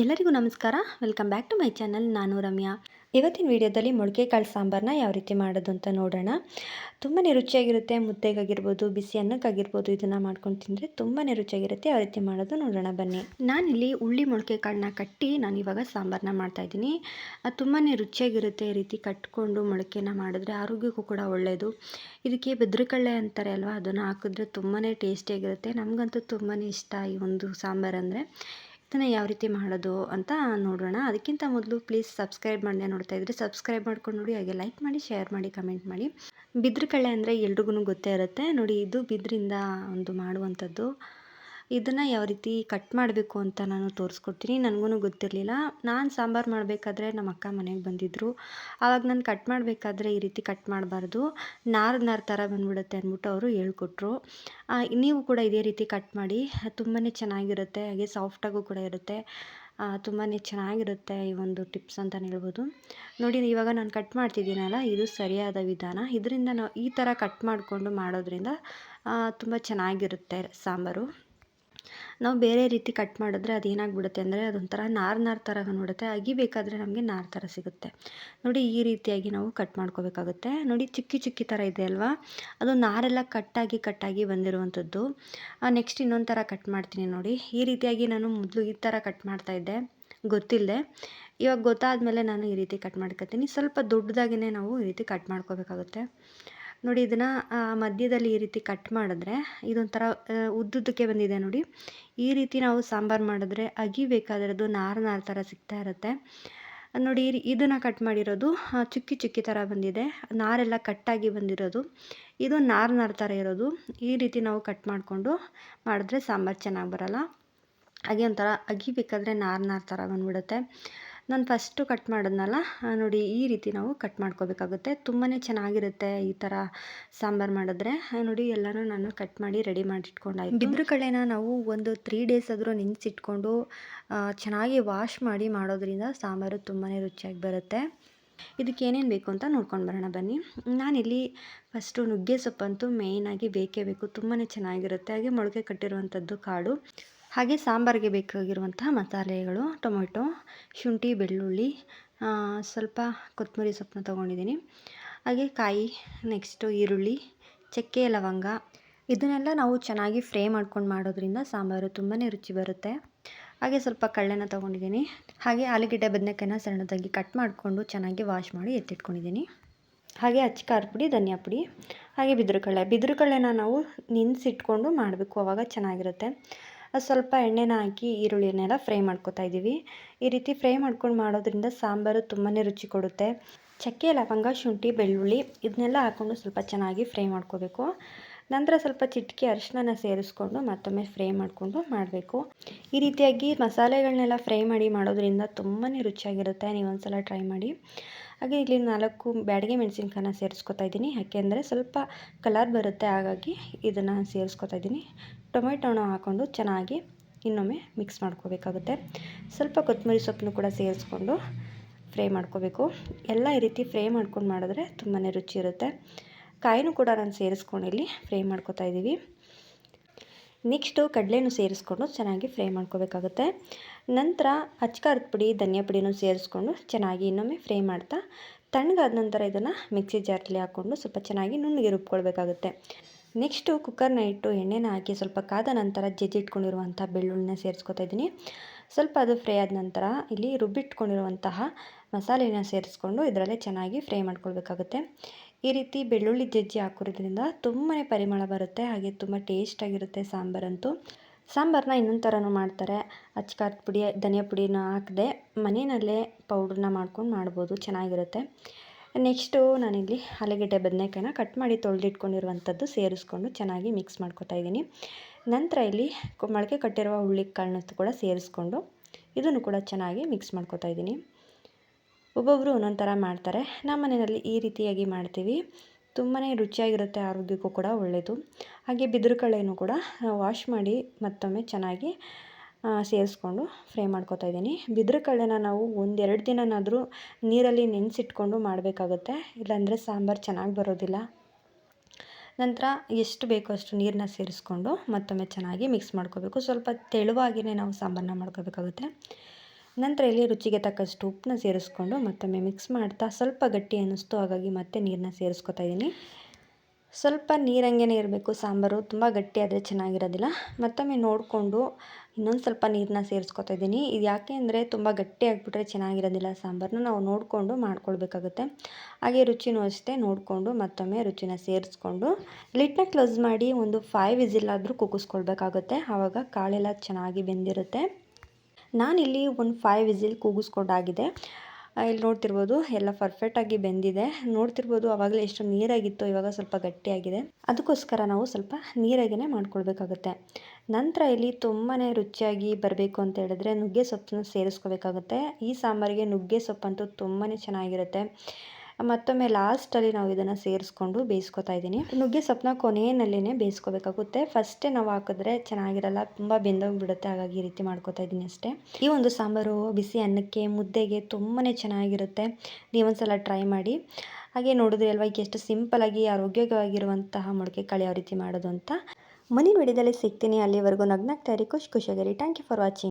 ಎಲ್ಲರಿಗೂ ನಮಸ್ಕಾರ. Welcome back to my channel. ನಾನು ರಮ್ಯಾ. ಇವತ್ತಿನ ವಿಡಿಯೋದಲ್ಲಿ ಮೊಳಕೆ ಕಾಳು ಸಾಂಬಾರನ್ನ ಯಾವ ರೀತಿ ಮಾಡೋದು ಅಂತ ನೋಡೋಣ. ತುಂಬಾ ರುಚಿಯಾಗಿರುತ್ತೆ. ಮುದ್ದೆಗಾಗಿರ್ಬೋದು, ಬಿಸಿ ಅನ್ನಕ್ಕಾಗಿರ್ಬೋದು, ಇದನ್ನು ಮಾಡ್ಕೊಂಡು ತಿಂದರೆ ತುಂಬಾ ರುಚಿಯಾಗಿರುತ್ತೆ. ಯಾವ ರೀತಿ ಮಾಡೋದು ನೋಡೋಣ ಬನ್ನಿ. ನಾನಿಲ್ಲಿ ಉಳ್ಳಿ ಮೊಳಕೆ ಕಾಳನ್ನ ಕಟ್ಟಿ ನಾನು ಇವಾಗ ಸಾಂಬಾರನ್ನ ಮಾಡ್ತಾಯಿದ್ದೀನಿ. ಅದು ತುಂಬಾ ರುಚಿಯಾಗಿರುತ್ತೆ. ಈ ರೀತಿ ಕಟ್ಕೊಂಡು ಮೊಳಕೆನ ಮಾಡಿದ್ರೆ ಆರೋಗ್ಯಕ್ಕೂ ಕೂಡ ಒಳ್ಳೆಯದು. ಇದಕ್ಕೆ ಬೆದ್ರಕಳ್ಳೆ ಅಂತಾರೆ ಅಲ್ವಾ, ಅದನ್ನು ಹಾಕಿದ್ರೆ ತುಂಬಾ ಟೇಸ್ಟಿಯಾಗಿರುತ್ತೆ. ನಮಗಂತೂ ತುಂಬಾ ಇಷ್ಟ ಈ ಒಂದು ಸಾಂಬಾರಂದರೆ. ಇದನ್ನು ಯಾವ ರೀತಿ ಮಾಡೋದು ಅಂತ ನೋಡೋಣ. ಅದಕ್ಕಿಂತ ಮೊದಲು ಪ್ಲೀಸ್ ಸಬ್ಸ್ಕ್ರೈಬ್ ಮಾಡದೆ ನೋಡ್ತಾ ಇದ್ದರೆ ಸಬ್ಸ್ಕ್ರೈಬ್ ಮಾಡ್ಕೊಂಡು ನೋಡಿ, ಹಾಗೆ ಲೈಕ್ ಮಾಡಿ, ಶೇರ್ ಮಾಡಿ, ಕಮೆಂಟ್ ಮಾಡಿ. ಬಿದ್ರಕಳ್ಳೆ ಅಂದರೆ ಎಲ್ರಿಗೂ ಗೊತ್ತೇ ಇರುತ್ತೆ ನೋಡಿ. ಇದು ಬಿದ್ರಿಂದ ಒಂದು ಮಾಡುವಂಥದ್ದು. ಇದನ್ನು ಯಾವ ರೀತಿ ಕಟ್ ಮಾಡಬೇಕು ಅಂತ ನಾನು ತೋರಿಸ್ಕೊಡ್ತೀನಿ. ನನಗೂ ಗೊತ್ತಿರಲಿಲ್ಲ. ನಾನು ಸಾಂಬಾರು ಮಾಡಬೇಕಾದ್ರೆ ನಮ್ಮ ಅಕ್ಕ ಮನೆಗೆ ಬಂದಿದ್ದರು. ಆವಾಗ ನಾನು ಕಟ್ ಮಾಡಬೇಕಾದ್ರೆ ಈ ರೀತಿ ಕಟ್ ಮಾಡಬಾರ್ದು, ನಾರು ಥರ ಬಂದ್ಬಿಡುತ್ತೆ ಅಂದ್ಬಿಟ್ಟು ಅವರು ಹೇಳ್ಕೊಟ್ರು. ನೀವು ಕೂಡ ಇದೇ ರೀತಿ ಕಟ್ ಮಾಡಿ, ತುಂಬಾ ಚೆನ್ನಾಗಿರುತ್ತೆ. ಹಾಗೆ ಸಾಫ್ಟಾಗೂ ಕೂಡ ಇರುತ್ತೆ. ತುಂಬಾ ಚೆನ್ನಾಗಿರುತ್ತೆ ಈ ಒಂದು ಟಿಪ್ಸ್ ಅಂತಲೇ ಹೇಳ್ಬೋದು. ನೋಡಿ, ಇವಾಗ ನಾನು ಕಟ್ ಮಾಡ್ತಿದ್ದೀನಲ್ಲ, ಇದು ಸರಿಯಾದ ವಿಧಾನ. ಇದರಿಂದ ನಾವು ಈ ಥರ ಕಟ್ ಮಾಡಿಕೊಂಡು ಮಾಡೋದ್ರಿಂದ ತುಂಬ ಚೆನ್ನಾಗಿರುತ್ತೆ ಸಾಂಬಾರು. ನಾವು ಬೇರೆ ರೀತಿ ಕಟ್ ಮಾಡಿದ್ರೆ ಅದೇನಾಗ್ಬಿಡುತ್ತೆ ಅಂದರೆ ಅದೊಂಥರ ನಾರು ಥರ ಬಂದ್ಬಿಡುತ್ತೆ. ಅಗಿಬೇಕಾದ್ರೆ ನಮಗೆ ನಾರು ಥರ ಸಿಗುತ್ತೆ. ನೋಡಿ, ಈ ರೀತಿಯಾಗಿ ನಾವು ಕಟ್ ಮಾಡ್ಕೋಬೇಕಾಗುತ್ತೆ. ನೋಡಿ, ಚಿಕ್ಕಿ ಥರ ಇದೆ ಅಲ್ವಾ, ಅದು ನಾರೆಲ್ಲ ಕಟ್ಟಾಗಿ ಬಂದಿರುವಂಥದ್ದು. ನೆಕ್ಸ್ಟ್ ಇನ್ನೊಂದು ಥರ ಕಟ್ ಮಾಡ್ತೀನಿ ನೋಡಿ. ಈ ರೀತಿಯಾಗಿ ನಾನು ಮೊದಲು ಈ ಥರ ಕಟ್ ಮಾಡ್ತಾಯಿದ್ದೆ, ಗೊತ್ತಿಲ್ಲದೆ. ಇವಾಗ ಗೊತ್ತಾದಮೇಲೆ ನಾನು ಈ ರೀತಿ ಕಟ್ ಮಾಡ್ಕೊತೀನಿ. ಸ್ವಲ್ಪ ದೊಡ್ಡದಾಗಿಯೇ ನಾವು ಈ ರೀತಿ ಕಟ್ ಮಾಡ್ಕೋಬೇಕಾಗುತ್ತೆ. ನೋಡಿ, ಇದನ್ನು ಮಧ್ಯದಲ್ಲಿ ಈ ರೀತಿ ಕಟ್ ಮಾಡಿದ್ರೆ ಇದೊಂಥರ ಉದ್ದುದ್ದಕ್ಕೆ ಬಂದಿದೆ ನೋಡಿ. ಈ ರೀತಿ ನಾವು ಸಾಂಬಾರು ಮಾಡಿದ್ರೆ ಅಗಿಬೇಕಾದ್ರೆ ಅದು ನಾರು ಥರ ಸಿಗ್ತಾ ಇರುತ್ತೆ ನೋಡಿ. ಇದನ್ನು ಕಟ್ ಮಾಡಿರೋದು ಚಿಕ್ಕಿ ಥರ ಬಂದಿದೆ, ನಾರೆಲ್ಲ ಕಟ್ಟಾಗಿ ಬಂದಿರೋದು. ಇದು ನಾರು ಥರ ಇರೋದು. ಈ ರೀತಿ ನಾವು ಕಟ್ ಮಾಡಿಕೊಂಡು ಮಾಡಿದ್ರೆ ಸಾಂಬಾರು ಚೆನ್ನಾಗಿ ಬರೋಲ್ಲ. ಹಾಗೆ ಒಂಥರ ಅಗಿಬೇಕಾದ್ರೆ ನಾರು ಥರ ಬಂದ್ಬಿಡುತ್ತೆ. ನಾನು ಫಸ್ಟು ಕಟ್ ಮಾಡಿದ್ನಲ್ಲ ನೋಡಿ, ಈ ರೀತಿ ನಾವು ಕಟ್ ಮಾಡ್ಕೋಬೇಕಾಗುತ್ತೆ. ತುಂಬಾ ಚೆನ್ನಾಗಿರುತ್ತೆ ಈ ಥರ ಸಾಂಬಾರು ಮಾಡಿದ್ರೆ. ನೋಡಿ, ಎಲ್ಲನೂ ನಾನು ಕಟ್ ಮಾಡಿ ರೆಡಿ ಮಾಡಿಟ್ಕೊಂಡಾಯ್ತು. ಬಿದ್ರಕಳ್ಳೆನ ನಾವು ಒಂದು 3 ಡೇಸ್ ಆದರೂ ನೆನೆಸಿಟ್ಕೊಂಡು ಚೆನ್ನಾಗಿ ವಾಶ್ ಮಾಡಿ ಮಾಡೋದ್ರಿಂದ ಸಾಂಬಾರು ತುಂಬಾ ರುಚಿಯಾಗಿ ಬರುತ್ತೆ. ಇದಕ್ಕೆ ಏನೇನು ಬೇಕು ಅಂತ ನೋಡ್ಕೊಂಡು ಬರೋಣ ಬನ್ನಿ. ನಾನಿಲ್ಲಿ ಫಸ್ಟು ನುಗ್ಗೆ ಸೊಪ್ಪಂತೂ ಮೇಯ್ನಾಗಿ ಬೇಕೇ ಬೇಕು, ತುಂಬಾ ಚೆನ್ನಾಗಿರುತ್ತೆ. ಹಾಗೆ ಮೊಳಕೆ ಕಟ್ಟಿರುವಂಥದ್ದು ಕಾಳು, ಹಾಗೆ ಸಾಂಬಾರಿಗೆ ಬೇಕಾಗಿರುವಂತಹ ಮಸಾಲೆಗಳು ಟೊಮೊಟೊ, ಶುಂಠಿ, ಬೆಳ್ಳುಳ್ಳಿ, ಸ್ವಲ್ಪ ಕೊತ್ತಂಬರಿ ಸೊಪ್ಪನ್ನ ತೊಗೊಂಡಿದ್ದೀನಿ. ಹಾಗೆ ಕಾಯಿ, ನೆಕ್ಸ್ಟು ಈರುಳ್ಳಿ, ಚಕ್ಕೆ, ಲವಂಗ, ಇದನ್ನೆಲ್ಲ ನಾವು ಚೆನ್ನಾಗಿ ಫ್ರೈ ಮಾಡ್ಕೊಂಡು ಮಾಡೋದ್ರಿಂದ ಸಾಂಬಾರು ತುಂಬಾ ರುಚಿ ಬರುತ್ತೆ. ಹಾಗೆ ಸ್ವಲ್ಪ ಕಳ್ಳೆನ ತೊಗೊಂಡಿದ್ದೀನಿ. ಹಾಗೆ ಆಲೂಗೆಡ್ಡೆ, ಬದನೆಕಾಯಿನ ಸಣ್ಣದಾಗಿ ಕಟ್ ಮಾಡಿಕೊಂಡು ಚೆನ್ನಾಗಿ ವಾಶ್ ಮಾಡಿ ಎತ್ತಿಟ್ಕೊಂಡಿದ್ದೀನಿ. ಹಾಗೆ ಖಾರದ ಪುಡಿ, ಧನಿಯಾ ಪುಡಿ, ಹಾಗೆ ಬಿದ್ರಕಳ್ಳೆನ ನಾವು ನೆನೆಸಿಟ್ಕೊಂಡು ಮಾಡಬೇಕು, ಆವಾಗ ಚೆನ್ನಾಗಿರುತ್ತೆ. ಸ್ವಲ್ಪ ಎಣ್ಣೆನ ಹಾಕಿ ಈರುಳ್ಳಿನೆಲ್ಲ ಫ್ರೈ ಮಾಡ್ಕೊತಾ ಇದ್ದೀವಿ. ಈ ರೀತಿ ಫ್ರೈ ಮಾಡ್ಕೊಂಡು ಮಾಡೋದ್ರಿಂದ ಸಾಂಬಾರು ತುಂಬಾ ರುಚಿ ಕೊಡುತ್ತೆ. ಚಕ್ಕೆ, ಲವಂಗ, ಶುಂಠಿ, ಬೆಳ್ಳುಳ್ಳಿ ಇದನ್ನೆಲ್ಲ ಹಾಕ್ಕೊಂಡು ಸ್ವಲ್ಪ ಚೆನ್ನಾಗಿ ಫ್ರೈ ಮಾಡ್ಕೋಬೇಕು. ನಂತರ ಸ್ವಲ್ಪ ಚಿಟಿಕೆ ಅರಿಶಿನ ಸೇರಿಸ್ಕೊಂಡು ಮತ್ತೊಮ್ಮೆ ಫ್ರೈ ಮಾಡಿಕೊಂಡು ಮಾಡಬೇಕು. ಈ ರೀತಿಯಾಗಿ ಮಸಾಲೆಗಳನ್ನೆಲ್ಲ ಫ್ರೈ ಮಾಡಿ ಮಾಡೋದ್ರಿಂದ ತುಂಬಾ ರುಚಿಯಾಗಿರುತ್ತೆ. ನೀವು ಒಂದ್ಸಲ ಟ್ರೈ ಮಾಡಿ. ಹಾಗೆ ಇಲ್ಲಿ 4 ಬ್ಯಾಡಗೆ ಮೆಣಸಿನ್ಕಾಯನ್ನ ಸೇರಿಸ್ಕೊತಾ ಇದ್ದೀನಿ, ಯಾಕೆಂದರೆ ಸ್ವಲ್ಪ ಕಲರ್ ಬರುತ್ತೆ, ಹಾಗಾಗಿ ಇದನ್ನು ಸೇರಿಸ್ಕೊತಾ ಇದ್ದೀನಿ. ಟೊಮೆಟೊನ ಹಾಕ್ಕೊಂಡು ಚೆನ್ನಾಗಿ ಇನ್ನೊಮ್ಮೆ ಮಿಕ್ಸ್ ಮಾಡ್ಕೋಬೇಕಾಗುತ್ತೆ. ಸ್ವಲ್ಪ ಕೊತ್ತಂಬರಿ ಸೊಪ್ಪನ್ನು ಕೂಡ ಸೇರಿಸ್ಕೊಂಡು ಫ್ರೈ ಮಾಡ್ಕೋಬೇಕು. ಎಲ್ಲ ಈ ರೀತಿ ಫ್ರೈ ಮಾಡ್ಕೊಂಡು ಮಾಡಿದ್ರೆ ತುಂಬಾ ರುಚಿ ಇರುತ್ತೆ. ಕಾಯಿನೂ ಕೂಡ ನಾನು ಸೇರಿಸ್ಕೊಂಡು ಇಲ್ಲಿ ಫ್ರೈ ಮಾಡ್ಕೋತಾ ಇದ್ದೀವಿ. ನೆಕ್ಸ್ಟು ಕಡಲೆನೂ ಸೇರಿಸ್ಕೊಂಡು ಚೆನ್ನಾಗಿ ಫ್ರೈ ಮಾಡ್ಕೋಬೇಕಾಗುತ್ತೆ. ನಂತರ ಖಾರದ ಪುಡಿ, ಧನಿಯಾ ಪುಡಿನೂ ಸೇರಿಸ್ಕೊಂಡು ಚೆನ್ನಾಗಿ ಇನ್ನೊಮ್ಮೆ ಫ್ರೈ ಮಾಡ್ತಾ, ತಣ್ಣಗಾದ ನಂತರ ಇದನ್ನು ಮಿಕ್ಸಿ ಜಾರಲ್ಲಿ ಹಾಕ್ಕೊಂಡು ಸ್ವಲ್ಪ ಚೆನ್ನಾಗಿ ನುಣ್ಣಗೆ ರುಬ್ಕೊಳ್ಬೇಕಾಗುತ್ತೆ. ನೆಕ್ಸ್ಟು ಕುಕ್ಕರ್ನ ಇಟ್ಟು ಎಣ್ಣೆನ ಹಾಕಿ ಸ್ವಲ್ಪ ಕಾದ ನಂತರ ಜಜ್ಜಿಟ್ಕೊಂಡಿರುವಂಥ ಬೆಳ್ಳುಳ್ಳಿನ ಸೇರಿಸ್ಕೊತಾ ಇದ್ದೀನಿ. ಸ್ವಲ್ಪ ಅದು ಫ್ರೈ ಆದ ನಂತರ ಇಲ್ಲಿ ರುಬ್ಬಿಟ್ಕೊಂಡಿರುವಂತಹ ಮಸಾಲೆನ ಸೇರಿಸ್ಕೊಂಡು ಇದರಲ್ಲೇ ಚೆನ್ನಾಗಿ ಫ್ರೈ ಮಾಡ್ಕೊಳ್ಬೇಕಾಗುತ್ತೆ. ಈ ರೀತಿ ಬೆಳ್ಳುಳ್ಳಿ ಜಜ್ಜಿ ಹಾಕೋದ್ರಿಂದ ತುಂಬಾ ಪರಿಮಳ ಬರುತ್ತೆ, ಹಾಗೆ ತುಂಬ ಟೇಸ್ಟಾಗಿರುತ್ತೆ ಸಾಂಬಾರಂತೂ. ಸಾಂಬಾರನ್ನ ಇನ್ನೊಂದು ಥರನೂ ಮಾಡ್ತಾರೆ. ಖಾರದ ಪುಡಿ, ಧನಿಯಾ ಪುಡಿನ ಹಾಕದೆ ಮನೆಯಲ್ಲೇ ಪೌಡ್ರನ್ನ ಮಾಡ್ಕೊಂಡು ಮಾಡ್ಬೋದು, ಚೆನ್ನಾಗಿರುತ್ತೆ. ನೆಕ್ಸ್ಟು ನಾನಿಲ್ಲಿ ಆಲೂಗೆಡ್ಡೆ, ಬದನೆಕಾಯಿನ ಕಟ್ ಮಾಡಿ ತೊಳೆದಿಟ್ಕೊಂಡಿರುವಂಥದ್ದು ಸೇರಿಸ್ಕೊಂಡು ಚೆನ್ನಾಗಿ ಮಿಕ್ಸ್ ಮಾಡ್ಕೊತಾ ಇದ್ದೀನಿ. ನಂತರ ಇಲ್ಲಿ ಮೊಳಕೆ ಕಟ್ಟಿರುವ ಹುರುಳಿಕಾಳನ್ನ ಕೂಡ ಸೇರಿಸ್ಕೊಂಡು ಇದನ್ನು ಕೂಡ ಚೆನ್ನಾಗಿ ಮಿಕ್ಸ್ ಮಾಡ್ಕೊತಾ ಇದ್ದೀನಿ. ಒಬ್ಬೊಬ್ಬರು ಒಂದೊಂದು ಥರ ಮಾಡ್ತಾರೆ. ನಮ್ಮ ಮನೆಯಲ್ಲಿ ಈ ರೀತಿಯಾಗಿ ಮಾಡ್ತೀವಿ. ತುಂಬಾ ರುಚಿಯಾಗಿರುತ್ತೆ, ಆರೋಗ್ಯಕ್ಕೂ ಕೂಡ ಒಳ್ಳೆಯದು. ಹಾಗೆ ಬಿದ್ರಕಳ್ಳೆನೂ ಕೂಡ ವಾಶ್ ಮಾಡಿ ಮತ್ತೊಮ್ಮೆ ಚೆನ್ನಾಗಿ ಸೇರಿಸ್ಕೊಂಡು ಫ್ರೈ ಮಾಡ್ಕೊತಾ ಇದ್ದೀನಿ. ಬಿದ್ರಕಳ್ಳೆನ ನಾವು 1-2 ದಿನನಾದರೂ ನೀರಲ್ಲಿ ನೆನೆಸಿಟ್ಕೊಂಡು ಮಾಡಬೇಕಾಗುತ್ತೆ, ಇಲ್ಲಾಂದರೆ ಸಾಂಬಾರು ಚೆನ್ನಾಗಿ ಬರೋದಿಲ್ಲ. ನಂತರ ಎಷ್ಟು ಬೇಕೋ ಅಷ್ಟು ನೀರನ್ನ ಸೇರಿಸ್ಕೊಂಡು ಮತ್ತೊಮ್ಮೆ ಚೆನ್ನಾಗಿ ಮಿಕ್ಸ್ ಮಾಡ್ಕೋಬೇಕು. ಸ್ವಲ್ಪ ತೆಳುವಾಗಿಯೇ ನಾವು ಸಾಂಬಾರನ್ನ ಮಾಡ್ಕೋಬೇಕಾಗುತ್ತೆ. ನಂತರ ಇಲ್ಲಿ ರುಚಿಗೆ ತಕ್ಕಷ್ಟು ಉಪ್ಪನ್ನ ಸೇರಿಸ್ಕೊಂಡು ಮತ್ತೊಮ್ಮೆ ಮಿಕ್ಸ್ ಮಾಡ್ತಾ ಸ್ವಲ್ಪ ಗಟ್ಟಿ ಅನ್ನಿಸ್ತು, ಹಾಗಾಗಿ ಮತ್ತೆ ನೀರನ್ನ ಸೇರಿಸ್ಕೊತಾ ಇದ್ದೀನಿ. ಸ್ವಲ್ಪ ನೀರಂಗೆ ಇರಬೇಕು ಸಾಂಬಾರು, ತುಂಬ ಗಟ್ಟಿ ಆದರೆ ಚೆನ್ನಾಗಿರೋದಿಲ್ಲ. ಮತ್ತೊಮ್ಮೆ ನೋಡಿಕೊಂಡು ಇನ್ನೊಂದು ಸ್ವಲ್ಪ ನೀರನ್ನ ಸೇರಿಸ್ಕೊತಾ ಇದ್ದೀನಿ. ಇದು ಯಾಕೆ ಅಂದರೆ ತುಂಬ ಗಟ್ಟಿ ಆಗಿಬಿಟ್ರೆ ಚೆನ್ನಾಗಿರೋದಿಲ್ಲ ಸಾಂಬಾರನ್ನ, ನಾವು ನೋಡಿಕೊಂಡು ಮಾಡ್ಕೊಳ್ಬೇಕಾಗುತ್ತೆ. ಹಾಗೆ ರುಚಿನೂ ಅಷ್ಟೇ ನೋಡಿಕೊಂಡು ಮತ್ತೊಮ್ಮೆ ರುಚಿನ ಸೇರಿಸ್ಕೊಂಡು ಲಿಡ್ನ ಕ್ಲೋಸ್ ಮಾಡಿ ಒಂದು 5 ವಿಸಿಲ್ ಆದರೂ ಕೂಗಿಸ್ಕೊಳ್ಬೇಕಾಗುತ್ತೆ. ಆವಾಗ ಕಾಳೆಲ್ಲ ಚೆನ್ನಾಗಿ ಬೆಂದಿರುತ್ತೆ. ನಾನಿಲ್ಲಿ ಒಂದು 5 ವಿಸಿಲ್ ಕೂಗಿಸ್ಕೊಂಡಾಗಿದೆ. ಇಲ್ಲಿ ನೋಡ್ತಿರ್ಬೋದು ಎಲ್ಲ ಪರ್ಫೆಕ್ಟಾಗಿ ಬೆಂದಿದೆ. ನೋಡ್ತಿರ್ಬೋದು ಆವಾಗಲೇ ಎಷ್ಟು ನೀರಾಗಿತ್ತು, ಇವಾಗ ಸ್ವಲ್ಪ ಗಟ್ಟಿಯಾಗಿದೆ. ಅದಕ್ಕೋಸ್ಕರ ನಾವು ಸ್ವಲ್ಪ ನೀರಾಗಿಯೇ ಮಾಡ್ಕೊಳ್ಬೇಕಾಗುತ್ತೆ. ನಂತರ ಇಲ್ಲಿ ತುಂಬಾ ರುಚಿಯಾಗಿ ಬರಬೇಕು ಅಂತ ಹೇಳಿದ್ರೆ ನುಗ್ಗೆ ಸೊಪ್ಪನ್ನ ಸೇರಿಸ್ಕೋಬೇಕಾಗುತ್ತೆ. ಈ ಸಾಂಬಾರಿಗೆ ನುಗ್ಗೆ ಸೊಪ್ಪಂತೂ ತುಂಬಾ ಚೆನ್ನಾಗಿರುತ್ತೆ. ಮತ್ತೊಮ್ಮೆ ಲಾಸ್ಟಲ್ಲಿ ನಾವು ಇದನ್ನು ಸೇರಿಸ್ಕೊಂಡು ಬೇಯಿಸ್ಕೊತಾ ಇದ್ದೀನಿ. ನುಗ್ಗೆ ಸೊಪ್ಪನ್ನ ಕೊನೆಯಲ್ಲೇ ಬೇಯಿಸ್ಕೋಬೇಕಾಗುತ್ತೆ. ಫಸ್ಟೇ ನಾವು ಹಾಕಿದ್ರೆ ಚೆನ್ನಾಗಿರಲ್ಲ, ತುಂಬ ಬೆಂದೋಗಿಬಿಡುತ್ತೆ. ಹಾಗಾಗಿ ಈ ರೀತಿ ಮಾಡ್ಕೊತಾ ಇದ್ದೀನಿ ಅಷ್ಟೇ. ಈ ಒಂದು ಸಾಂಬಾರು ಬಿಸಿ ಅನ್ನಕ್ಕೆ, ಮುದ್ದೆಗೆ ತುಂಬಾ ಚೆನ್ನಾಗಿರುತ್ತೆ. ನೀವೊಂದ್ಸಲ ಟ್ರೈ ಮಾಡಿ. ಹಾಗೆ ನೋಡಿದ್ರಿ ಅಲ್ವಾ ಎಷ್ಟು ಸಿಂಪಲಾಗಿ ಆರೋಗ್ಯವಾಗಿರುವಂತಹ ಮೊಳಕೆ ಕಾಳು ಯಾವ ರೀತಿ ಮಾಡೋದು ಅಂತ. ಮುಂದಿನ ವಿಡಿಯೋದಲ್ಲಿ ಸಿಗ್ತೀನಿ. ಅಲ್ಲಿವರೆಗೂ ನಗ್ನಗ್ತಾ ಇರಿ, ಖುಷಿಯಾಗಿರಿ. Thank you for watching.